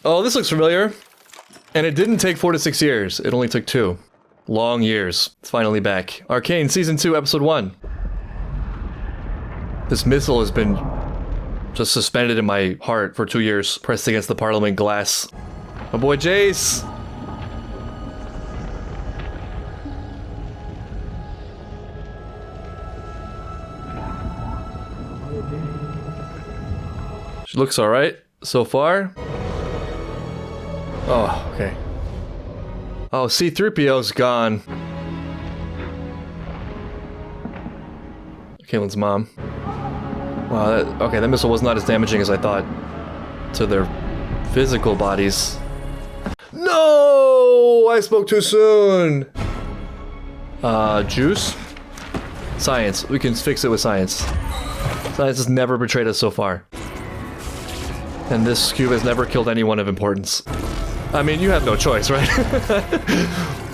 Oh, this looks familiar. And it didn't take 4 to 6 years. It only took 2. Long years. It's finally back. Arcane Season 2, Episode 1. This missile has been just suspended in my heart for 2 years, pressed against the Parliament glass. My boy Jayce! She looks alright so far. Oh, okay. Oh, C-3PO's gone. Caitlyn's mom. Wow, okay, that missile was not as damaging as I thought to their physical bodies. No! I spoke too soon! Juice? Science. We can fix it with science. Science has never betrayed us so far. And this cube has never killed anyone of importance. I mean, you have no choice, right?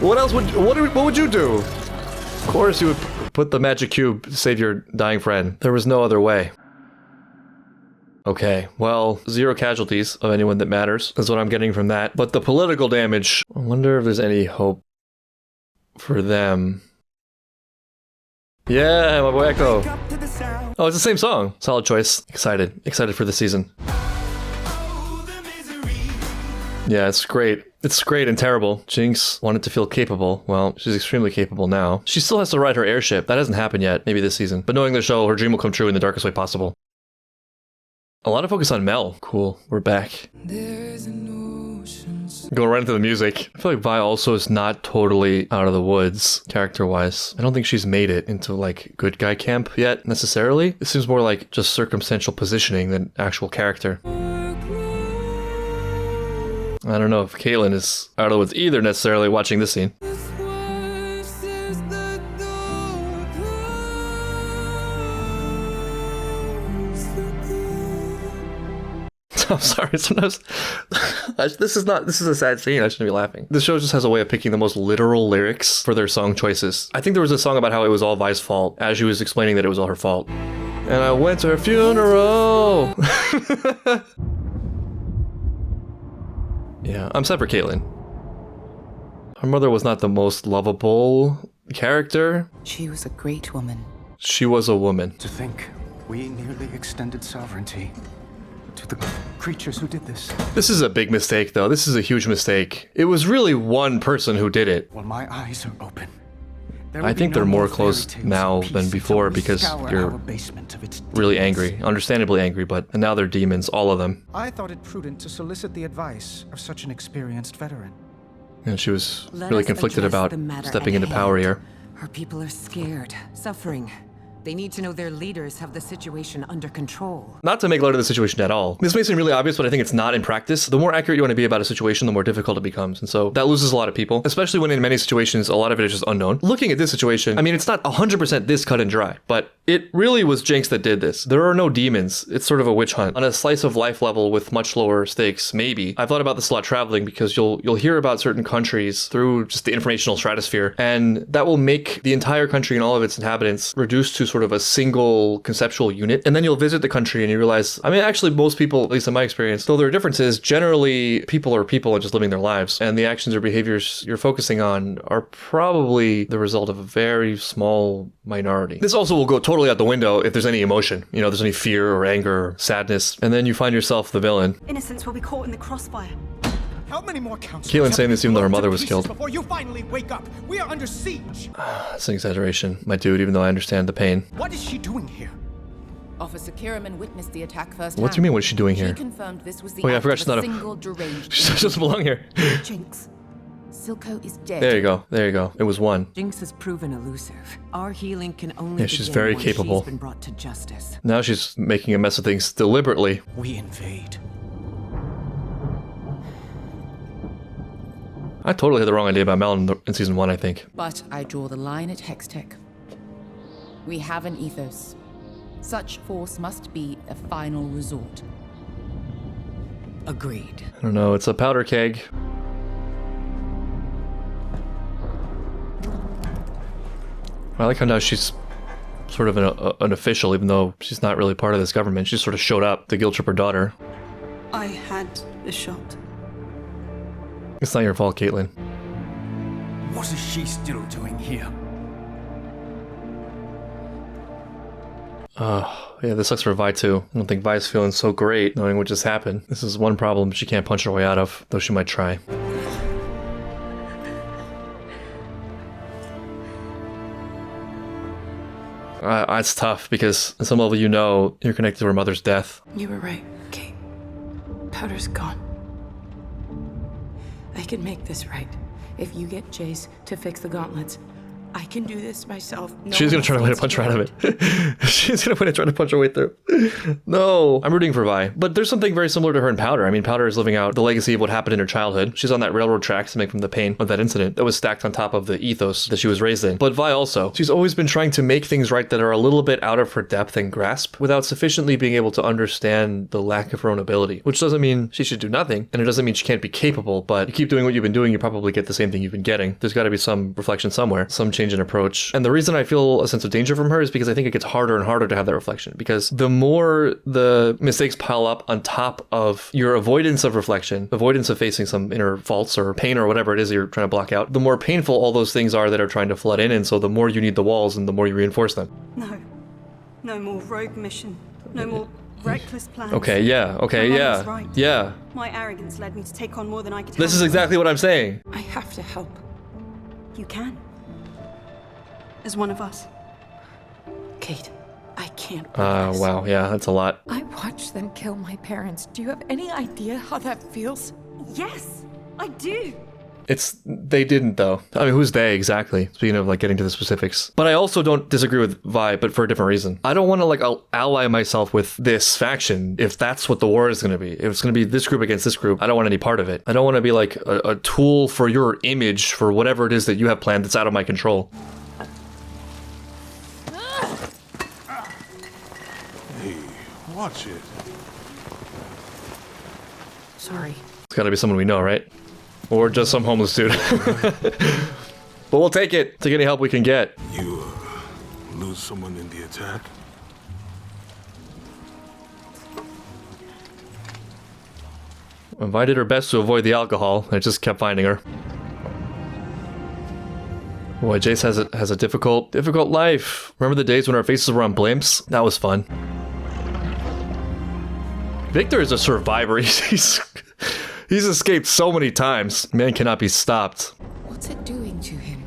What else would what would you do? Of course you would put the magic cube to save your dying friend. There was no other way. Okay, well, 0 casualties of anyone that matters is what I'm getting from that. But the political damage, I wonder if there's any hope for them. Yeah, my boy Echo. Oh, it's the same song. Solid choice. Excited. Excited for the season. Yeah, it's great. It's great and terrible. Jinx wanted to feel capable. Well, she's extremely capable now. She still has to ride her airship. That hasn't happened yet, maybe this season. But knowing the show, her dream will come true in the darkest way possible. A lot of focus on Mel. Cool, we're back. Go right into the music. I feel like Vi also is not totally out of the woods, character-wise. I don't think she's made it into, like, good guy camp yet, necessarily. It seems more like just circumstantial positioning than actual character. I don't know if Caitlyn is out of the woods either, necessarily, watching this scene. I'm sorry, sometimes this is a sad scene. I shouldn't be laughing. This show just has a way of picking the most literal lyrics for their song choices. I think there was a song about how it was all Vi's fault, as she was explaining that it was all her fault. And I went to her funeral. Yeah, I'm sad for Caitlyn. Her mother was not the most lovable character. She was a great woman. She was a woman. To think we nearly extended sovereignty to the creatures who did this. This is a big mistake, though. This is a huge mistake. It was really one person who did it. Well, my eyes are open. I think they're more closed now than before because you're really angry, understandably angry, but now they're demons, all of them. I thought it prudent to solicit the advice of such an experienced veteran. And she was really conflicted about stepping into power here. Her people are scared, suffering. They need to know their leaders have the situation under control. Not to make light of the situation at all. This may seem really obvious, but I think it's not in practice. The more accurate you want to be about a situation, the more difficult it becomes. And so that loses a lot of people, especially when in many situations, a lot of it is just unknown. Looking at this situation, I mean, it's not 100% this cut and dry, but it really was Jinx that did this. There are no demons. It's sort of a witch hunt. On a slice of life level with much lower stakes, maybe. I've thought about this a lot traveling because you'll hear about certain countries through just the informational stratosphere, and that will make the entire country and all of its inhabitants reduced to sort of a single conceptual unit. And then you'll visit the country and you realize, I mean, actually most people, at least in my experience, though there are differences, generally people are people and just living their lives. And the actions or behaviors you're focusing on are probably the result of a very small minority. This also will go totally out the window if there's any emotion, you know, there's any fear or anger or sadness. And then you find yourself the villain. Innocents will be caught in the crossfire. How many more counts? Caitlyn saying this even though her mother was killed. Before you finally wake up, we are under siege. It's an exaggeration, my dude, even though I understand the pain. What is she doing here? Officer Kiraman witnessed the attack first. What do you mean, what is she doing here? She confirmed this was the Oh yeah, I act forgot of she's not single deranged. She doesn't belong here. Jinx. Silco is dead. There you go, there you go. It was one. Jinx has proven elusive. Our healing can only she's begin very once capable. She's been brought to justice. Now she's making a mess of things deliberately. We invade. I totally had the wrong idea about Mel in season 1, I think. But I draw the line at Hextech. We have an ethos. Such force must be a final resort. Agreed. I don't know, it's a powder keg. I like how now she's sort of an official, even though she's not really part of this government. She sort of showed up to guilt trip her daughter. I had the shot. It's not your fault, Caitlyn. What is she still doing here? Yeah, this sucks for Vi too. I don't think Vi's feeling so great knowing what just happened. This is one problem she can't punch her way out of, though she might try. It's tough because at some level you know you're connected to her mother's death. You were right, Kate. Powder's gone. I can make this right. If you get Jayce to fix the gauntlets, I can do this myself. She's gonna try to punch her out of it. She's gonna try to punch her way through. No. I'm rooting for Vi. But there's something very similar to her in Powder. I mean, Powder is living out the legacy of what happened in her childhood. She's on that railroad tracks to make from the pain of that incident that was stacked on top of the ethos that she was raised in. But Vi also. She's always been trying to make things right that are a little bit out of her depth and grasp without sufficiently being able to understand the lack of her own ability. Which doesn't mean she should do nothing, and it doesn't mean she can't be capable, but you keep doing what you've been doing, you probably get the same thing you've been getting. There's gotta be some reflection somewhere, some change in approach. And the reason I feel a sense of danger from her is because I think it gets harder and harder to have that reflection. Because the more the mistakes pile up on top of your avoidance of reflection, avoidance of facing some inner faults or pain or whatever it is that you're trying to block out, the more painful all those things are that are trying to flood in. And so the more you need the walls and the more you reinforce them. No. No more rogue mission. No more reckless plans. Okay, yeah, okay, My mum yeah, was right. yeah. My arrogance led me to take on more than I could This is handle. exactly what I'm saying. I have to help. You can. As one of us. Kate, I can't believe this. Wow, yeah, that's a lot. I watched them kill my parents. Do you have any idea how that feels? Yes, I do. They didn't though. I mean, who's they exactly? Speaking of like getting to the specifics. But I also don't disagree with Vi, but for a different reason. I don't want to like ally myself with this faction if that's what the war is going to be. If it's going to be this group against this group, I don't want any part of it. I don't want to be like a tool for your image for whatever it is that you have planned that's out of my control. Watch it. Sorry. It's got to be someone we know, right? Or just some homeless dude. But we'll take it. Take any help we can get. You lose someone in the attack? Vi did her best to avoid the alcohol. I just kept finding her. Boy, Jayce has a difficult life. Remember the days when our faces were on blimps? That was fun. Victor is a survivor. He's escaped so many times. Man cannot be stopped. What's it doing to him?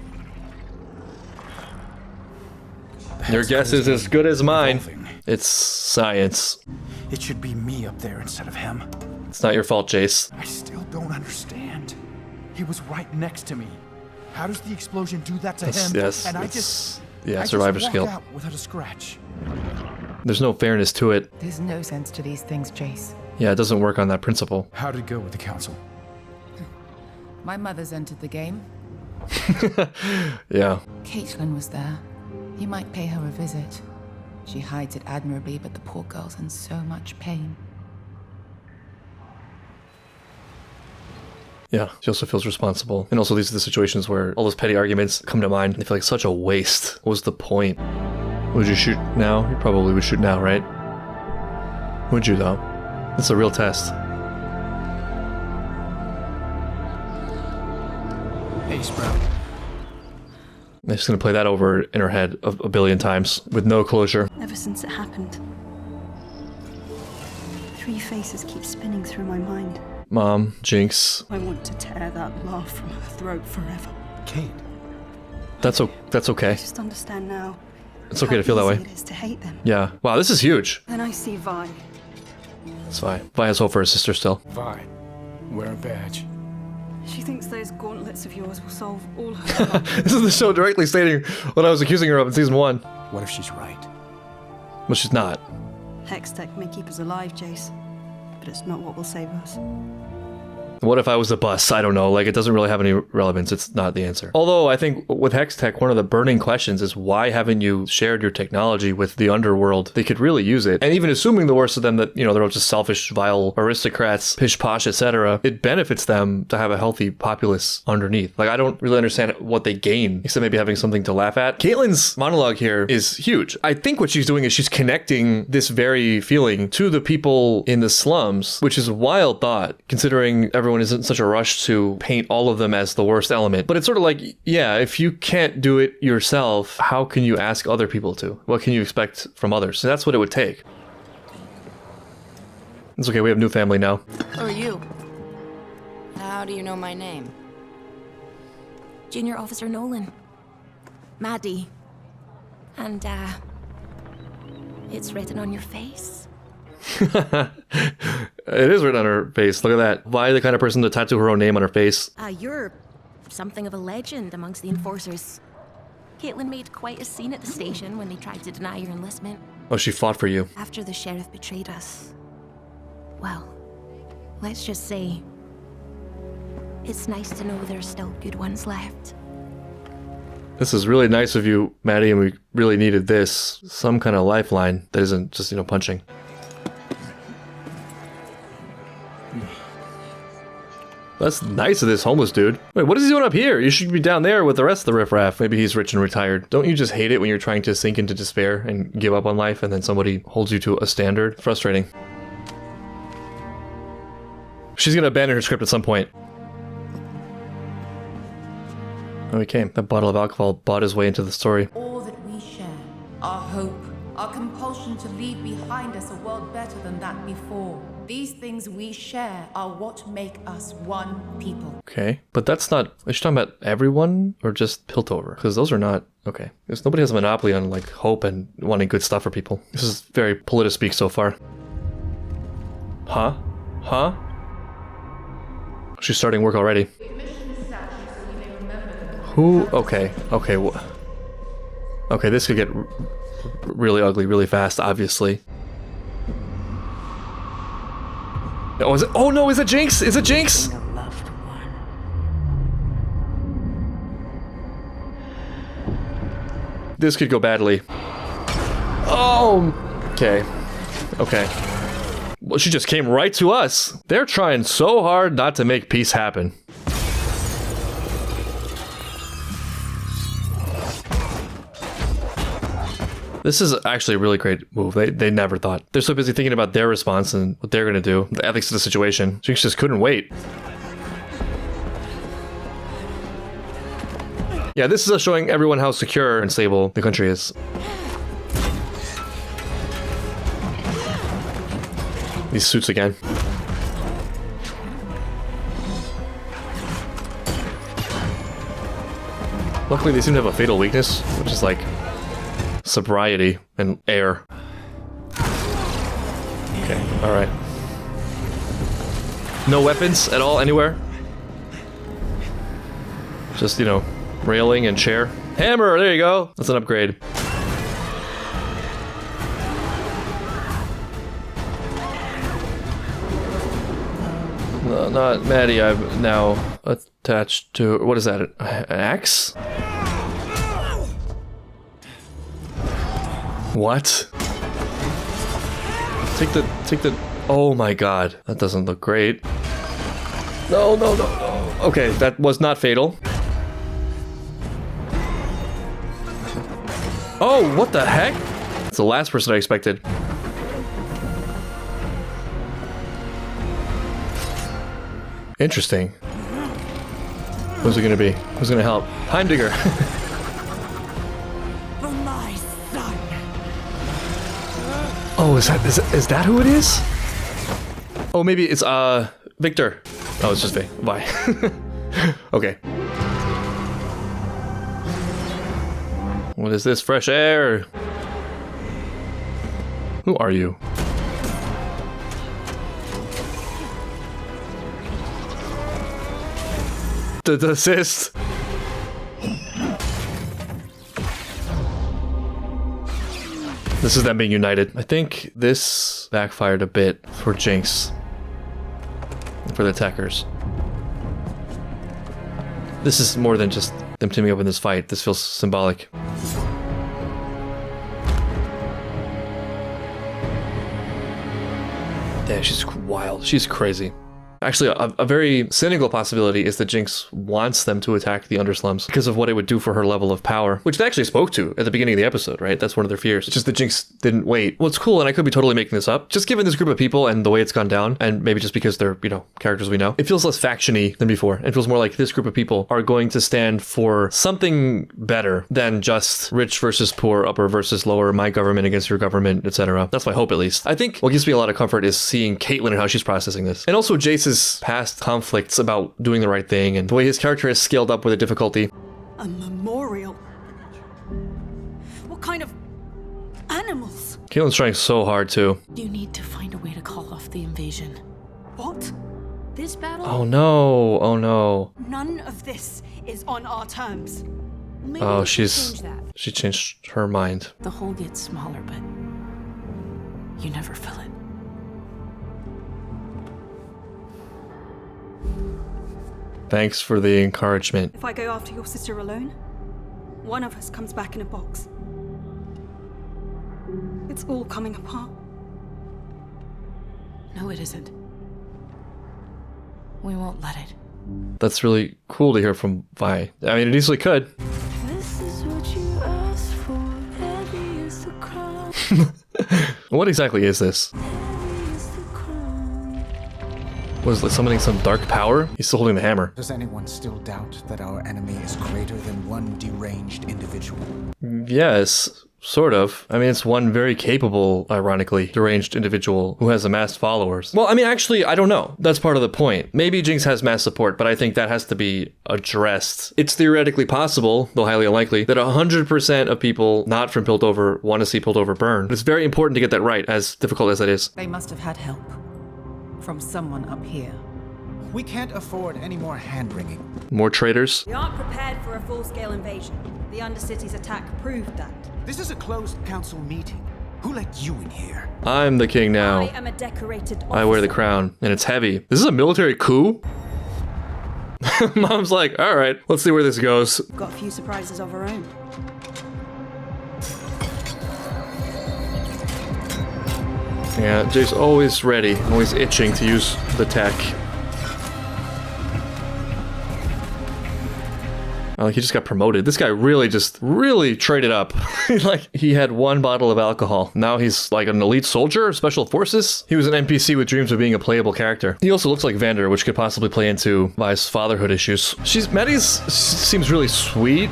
Your guess is as good as mine. Evolving. It's science. It should be me up there instead of him. It's not your fault, Jayce. I still don't understand. He was right next to me. How does the explosion do that to him? Yes, and I it's- just yeah, I survivor's just skill. walk out without a scratch. There's no fairness to it. There's no sense to these things, Jayce. Yeah, it doesn't work on that principle. How did it go with the council? My mother's entered the game. Yeah. Caitlyn was there. You might pay her a visit. She hides it admirably, but the poor girl's in so much pain. Yeah, she also feels responsible. And also these are the situations where all those petty arguments come to mind. They feel like such a waste. What was the point? Would you shoot now? You probably would shoot now, right? Would you though? It's a real test. Hey, Sprout. I'm just gonna play that over in her head a billion times with no closure. Ever since it happened, 3 faces keep spinning through my mind. Mom, Jinx. I want to tear that laugh from her throat forever. Kate. That's okay. I just understand now. It's okay to feel that how way. easy it is to hate them. Yeah. Wow, this is huge. Then I see Vi. It's fine. Vi has hope for her sister still. Vi, wear a badge. She thinks those gauntlets of yours will solve all her problems. This is the show directly stating what I was accusing her of in season 1. What if she's right? But she's not. Hextech may keep us alive, Jayce, but it's not what will save us. What if I was the bus? I don't know. Like, it doesn't really have any relevance. It's not the answer. Although, I think with Hextech, one of the burning questions is why haven't you shared your technology with the underworld? They could really use it. And even assuming the worst of them, that, you know, they're all just selfish, vile aristocrats, pish posh, etc., it benefits them to have a healthy populace underneath. Like, I don't really understand what they gain, except maybe having something to laugh at. Caitlyn's monologue here is huge. I think what she's doing is she's connecting this very feeling to the people in the slums, which is a wild thought, considering everyone everyone is in such a rush to paint all of them as the worst element. But it's sort of like, yeah, if you can't do it yourself, how can you ask other people to? What can you expect from others? So that's what it would take. It's okay, we have new family now. Who are you? How do you know my name? Junior Officer Nolan. Maddie. And, it's written on your face. It is written on her face. Look at that. Why the kind of person to tattoo her own name on her face? You're something of a legend amongst the enforcers. Caitlyn made quite a scene at the station when they tried to deny your enlistment. Oh, she fought for you. After the sheriff betrayed us. Well, let's just say, it's nice to know there's still good ones left. This is really nice of you, Maddie, and we really needed this. Some kind of lifeline that isn't just, punching. That's nice of this homeless dude. Wait, what is he doing up here? You should be down there with the rest of the riffraff. Maybe he's rich and retired. Don't you just hate it when you're trying to sink into despair and give up on life and then somebody holds you to a standard? Frustrating. She's gonna abandon her script at some point. Oh, he came. That bottle of alcohol bought his way into the story. All that we share, our hope, our compulsion to leave behind us a world better than that before. These things we share are what make us one people. Okay, but that's not... Is she talking about everyone or just Piltover? Because those are not... Okay. Because nobody has a monopoly on, hope and wanting good stuff for people. This is very politispeak so far. Huh? Huh? She's starting work already. Who? Okay. Okay. Okay, this could get really ugly really fast, obviously. Oh, is it? Oh no, is it Jinx? Is it Jinx? This could go badly. Oh! Okay. Okay. Well, she just came right to us. They're trying so hard not to make peace happen. This is actually a really great move. They never thought. They're so busy thinking about their response and what they're going to do, the ethics of the situation. Jinx just couldn't wait. Yeah, this is us showing everyone how secure and stable the country is. These suits again. Luckily, they seem to have a fatal weakness, which is sobriety and air. Okay, alright. No weapons at all, anywhere? Just, railing and chair. Hammer, there you go! That's an upgrade. No, not Maddie, I'm now attached to... What is that, an axe? What? Take the... Oh my god. That doesn't look great. No, no, no, no. Okay, that was not fatal. Oh, what the heck? It's the last person I expected. Interesting. Who's it gonna be? Who's gonna help? Heimdegger. For my son. Oh, is that who it is? Oh, maybe it's Victor. Oh, it's just Vic. Bye. Okay. What is this? Fresh air. Who are you? The assist. This is them being united. I think this backfired a bit for Jinx. For the attackers. This is more than just them teaming up in this fight. This feels symbolic. Damn, she's wild. She's crazy. Actually, a very cynical possibility is that Jinx wants them to attack the underslums because of what it would do for her level of power, which they actually spoke to at the beginning of the episode, right? That's one of their fears. It's just that Jinx didn't wait. What's cool, and I could be totally making this up, just given this group of people and the way it's gone down, and maybe just because they're, you know, characters we know, it feels less faction-y than before. It feels more like this group of people are going to stand for something better than just rich versus poor, upper versus lower, my government against your government, etc. That's my hope, at least. I think what gives me a lot of comfort is seeing Caitlyn and how she's processing this. And also Jayce's past conflicts about doing the right thing and the way his character has scaled up with the difficulty. A memorial? What kind of animals? Caitlyn's trying so hard, too. You need to find a way to call off the invasion. What? This battle? Oh no, oh no. None of this is on our terms. Maybe Oh, we should change that. she changed her mind. The hole gets smaller, but you never fill it. Thanks for the encouragement. If I go after your sister alone, one of us comes back in a box. It's all coming apart. No, it isn't. We won't let it. That's really cool to hear from Vi. I mean, it easily could. This is what you asked for. Heavy is the crown. What exactly is this? Heavy is the crown. Was it summoning some dark power? He's still holding the hammer. Does anyone still doubt that our enemy is greater than one deranged individual? Yes, sort of. I mean, it's one very capable, ironically, deranged individual who has amassed followers. Well, I mean, actually, I don't know. That's part of the point. Maybe Jinx has mass support, but I think that has to be addressed. It's theoretically possible, though highly unlikely, that 100% of people not from Piltover want to see Piltover burn. It's very important to get that right, as difficult as that is. They must have had help from someone up here. We can't afford any more hand-wringing. More traitors? We aren't prepared for a full-scale invasion. The Undercity's attack proved that. This is a closed council meeting. Who let you in here? I'm the king now. I am a decorated officer. I wear the crown, and it's heavy. This is a military coup? Mom's like, all right, let's see where this goes. Got a few surprises of our own. Yeah, Jay's always ready, always itching to use the tech. Like he just got promoted. This guy really traded up. Like he had one bottle of alcohol. Now he's like an elite soldier, special forces. He was an NPC with dreams of being a playable character. He also looks like Vander, which could possibly play into Vi's fatherhood issues. Maddie's seems really sweet.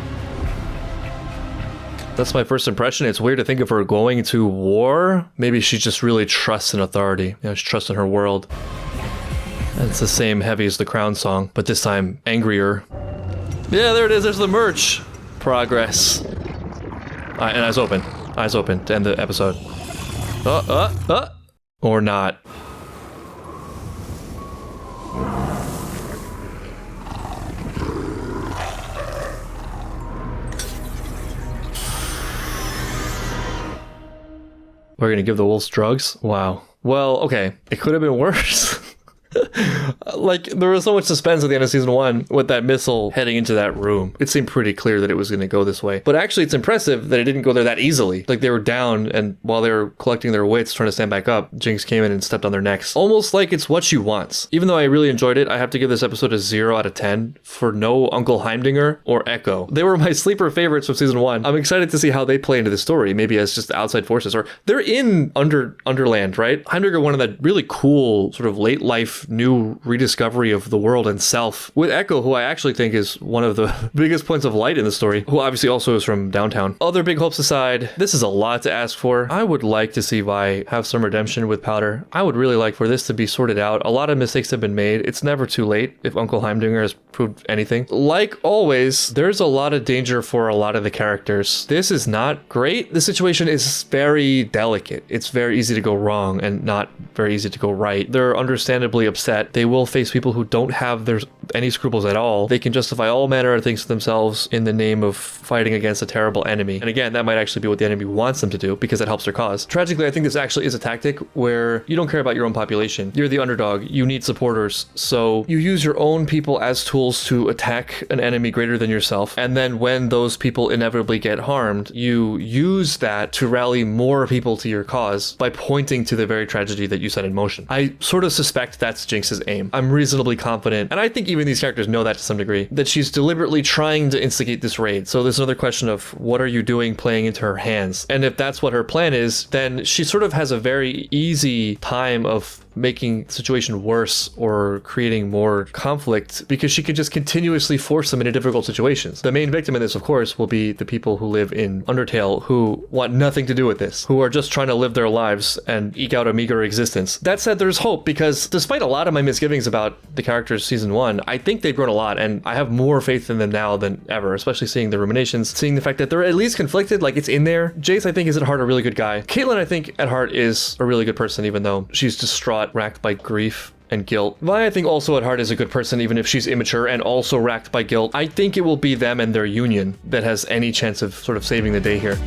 That's my first impression. It's weird to think of her going to war. Maybe she just really trusts in authority. You know, she trusts in her world. And it's the same heavy as the Crown song, but this time angrier. Yeah, there it is. There's the merch. Progress. And eyes open. Eyes open to end the episode. Or not. We're gonna give the wolves drugs? Wow. Well, okay. It could have been worse. Like, there was so much suspense at the end of season 1 with that missile heading into that room. It seemed pretty clear that it was going to go this way. But actually, it's impressive that it didn't go there that easily. Like, they were down, and while they were collecting their wits, trying to stand back up, Jinx came in and stepped on their necks. Almost like it's what she wants. Even though I really enjoyed it, I have to give this episode a 0 out of 10 for no Uncle Heimdinger or Echo. They were my sleeper favorites from season 1. I'm excited to see how they play into the story, maybe as just outside forces, or they're in Underland, right? Heimdinger wanted that really cool sort of late life new rediscovery of the world and self with Echo, who I actually think is one of the biggest points of light in the story, who obviously also is from downtown. Other big hopes aside, this is a lot to ask for. I would like to see Vi have some redemption with Powder. I would really like for this to be sorted out. A lot of mistakes have been made. It's never too late if Uncle Heimdinger has proved anything. Like always, there's a lot of danger for a lot of the characters. This is not great. The situation is very delicate. It's very easy to go wrong and not very easy to go right. They're understandably upset. They will face people who don't have any scruples at all, they can justify all manner of things to themselves in the name of fighting against a terrible enemy. And again, that might actually be what the enemy wants them to do because it helps their cause. Tragically, I think this actually is a tactic where you don't care about your own population. You're the underdog. You need supporters. So you use your own people as tools to attack an enemy greater than yourself. And then when those people inevitably get harmed, you use that to rally more people to your cause by pointing to the very tragedy that you set in motion. I sort of suspect that's Jinx's aim. I'm reasonably confident, and I think even these characters know that to some degree, that she's deliberately trying to instigate this raid. So there's another question of what are you doing playing into her hands? And if that's what her plan is, then she sort of has a very easy time of making the situation worse or creating more conflict because she could just continuously force them into difficult situations. The main victim in this, of course, will be the people who live in Undertale who want nothing to do with this, who are just trying to live their lives and eke out a meager existence. That said, there's hope because despite a lot of my misgivings about the characters season 1, I think they've grown a lot and I have more faith in them now than ever, especially seeing the ruminations, seeing the fact that they're at least conflicted, like it's in there. Jayce, I think, is at heart a really good guy. Caitlyn, I think, at heart is a really good person, even though she's distraught, racked by grief and guilt. Vi, I think, also at heart is a good person, even if she's immature and also racked by guilt. I think it will be them and their union that has any chance of sort of saving the day here.